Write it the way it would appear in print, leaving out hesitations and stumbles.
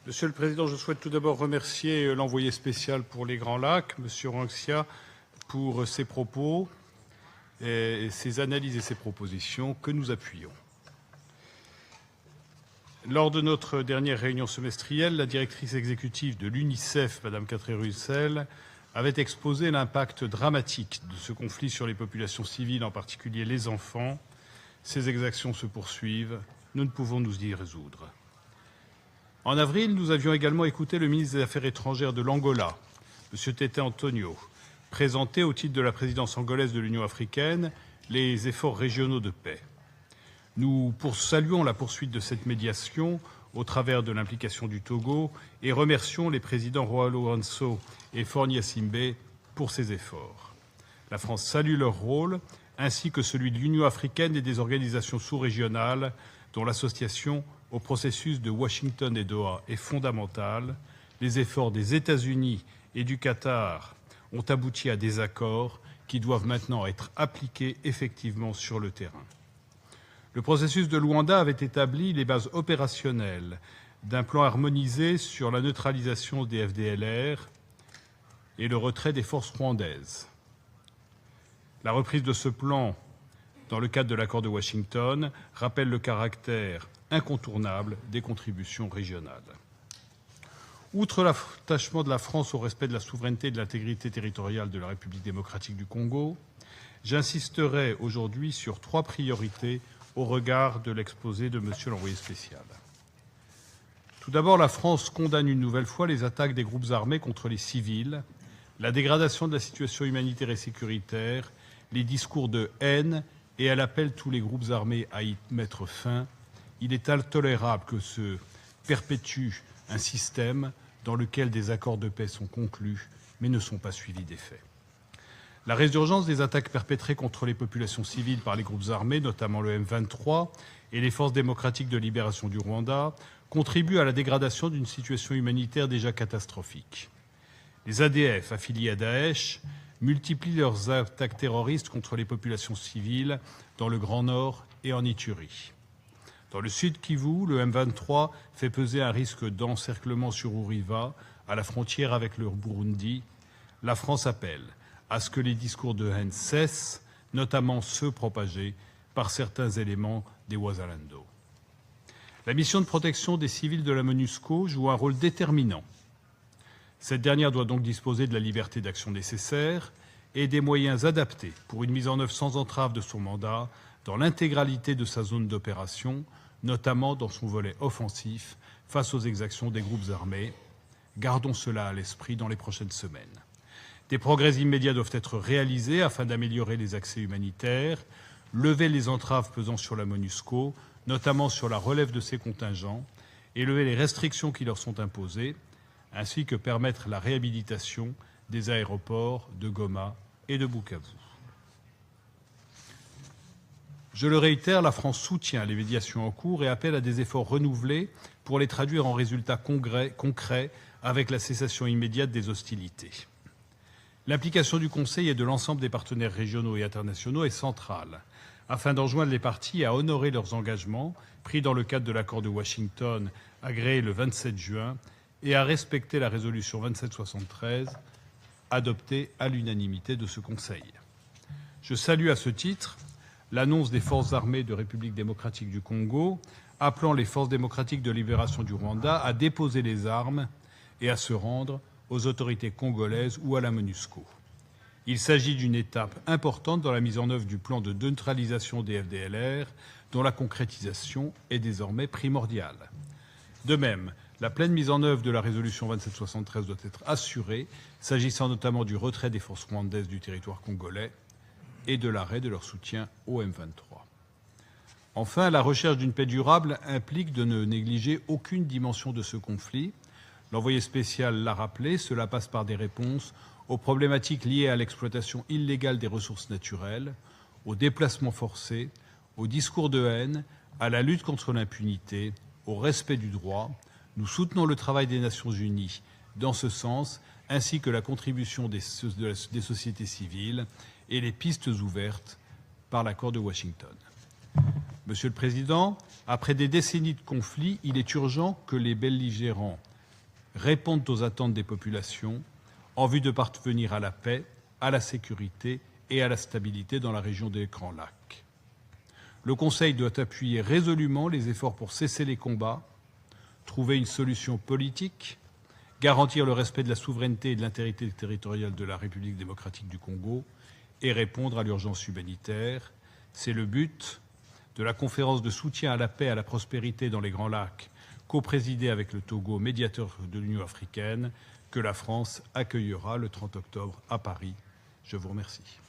Monsieur le Président, je souhaite tout d'abord remercier l'envoyé spécial pour les Grands Lacs, Monsieur Ranxia, pour ses propos, et ses analyses et ses propositions que nous appuyons. Lors de notre dernière réunion semestrielle, la directrice exécutive de l'UNICEF, Mme Catherine Russell, avait exposé l'impact dramatique de ce conflit sur les populations civiles, en particulier les enfants. Ces exactions se poursuivent. Nous ne pouvons nous y résoudre. En avril, nous avions également écouté le ministre des Affaires étrangères de l'Angola, M. Tete Antonio, présenter au titre de la présidence angolaise de l'Union africaine les efforts régionaux de paix. Nous saluons la poursuite de cette médiation au travers de l'implication du Togo et remercions les présidents João Lourenço et Faure Gnassingbé pour ces efforts. La France salue leur rôle, ainsi que celui de l'Union africaine et des organisations sous-régionales dont l'association au processus de Washington et Doha est fondamentale. Les efforts des États-Unis et du Qatar ont abouti à des accords qui doivent maintenant être appliqués effectivement sur le terrain. Le processus de Luanda avait établi les bases opérationnelles d'un plan harmonisé sur la neutralisation des FDLR et le retrait des forces rwandaises. La reprise de ce plan dans le cadre de l'accord de Washington rappelle le caractère incontournable des contributions régionales. Outre l'attachement de la France au respect de la souveraineté et de l'intégrité territoriale de la République démocratique du Congo, j'insisterai aujourd'hui sur 3 priorités au regard de l'exposé de M. l'envoyé spécial. Tout d'abord, la France condamne une nouvelle fois les attaques des groupes armés contre les civils, la dégradation de la situation humanitaire et sécuritaire, les discours de haine, et elle appelle tous les groupes armés à y mettre fin. Il est intolérable que se perpétue un système dans lequel des accords de paix sont conclus mais ne sont pas suivis d'effet. La résurgence des attaques perpétrées contre les populations civiles par les groupes armés, notamment le M23 et les forces démocratiques de libération du Rwanda, contribue à la dégradation d'une situation humanitaire déjà catastrophique. Les ADF affiliés à Daesh multiplient leurs attaques terroristes contre les populations civiles dans le Grand Nord et en Ituri. Dans le sud Kivu, le M23 fait peser un risque d'encerclement sur Uriva, à la frontière avec le Burundi. La France appelle à ce que les discours de haine cessent, notamment ceux propagés par certains éléments des Wazalando. La mission de protection des civils de la MONUSCO joue un rôle déterminant. Cette dernière doit donc disposer de la liberté d'action nécessaire et des moyens adaptés pour une mise en œuvre sans entrave de son mandat dans l'intégralité de sa zone d'opération, notamment dans son volet offensif face aux exactions des groupes armés. Gardons cela à l'esprit dans les prochaines semaines. Des progrès immédiats doivent être réalisés afin d'améliorer les accès humanitaires, lever les entraves pesant sur la MONUSCO, notamment sur la relève de ses contingents, et lever les restrictions qui leur sont imposées, ainsi que permettre la réhabilitation des aéroports de Goma et de Bukavu. Je le réitère, la France soutient les médiations en cours et appelle à des efforts renouvelés pour les traduire en résultats concrets avec la cessation immédiate des hostilités. L'implication du Conseil et de l'ensemble des partenaires régionaux et internationaux est centrale, afin d'enjoindre les parties à honorer leurs engagements pris dans le cadre de l'accord de Washington agréé le 27 juin et à respecter la résolution 2773 adoptée à l'unanimité de ce Conseil. Je salue à ce titre l'annonce des forces armées de République démocratique du Congo appelant les forces démocratiques de libération du Rwanda à déposer les armes et à se rendre aux autorités congolaises ou à la MONUSCO. Il s'agit d'une étape importante dans la mise en œuvre du plan de neutralisation des FDLR, dont la concrétisation est désormais primordiale. De même, la pleine mise en œuvre de la résolution 2773 doit être assurée, s'agissant notamment du retrait des forces rwandaises du territoire congolais et de l'arrêt de leur soutien au M23. Enfin, la recherche d'une paix durable implique de ne négliger aucune dimension de ce conflit. L'envoyé spécial l'a rappelé, cela passe par des réponses aux problématiques liées à l'exploitation illégale des ressources naturelles, aux déplacements forcés, aux discours de haine, à la lutte contre l'impunité, au respect du droit. Nous soutenons le travail des Nations Unies dans ce sens, ainsi que la contribution des sociétés civiles et les pistes ouvertes par l'accord de Washington. Monsieur le Président, après des décennies de conflits, il est urgent que les belligérants répondent aux attentes des populations en vue de parvenir à la paix, à la sécurité et à la stabilité dans la région des Grands Lacs. Le Conseil doit appuyer résolument les efforts pour cesser les combats, trouver une solution politique, garantir le respect de la souveraineté et de l'intégrité territoriale de la République démocratique du Congo et répondre à l'urgence humanitaire. C'est le but de la conférence de soutien à la paix et à la prospérité dans les Grands Lacs, co-présidée avec le Togo, médiateur de l'Union africaine, que la France accueillera le 30 octobre à Paris. Je vous remercie.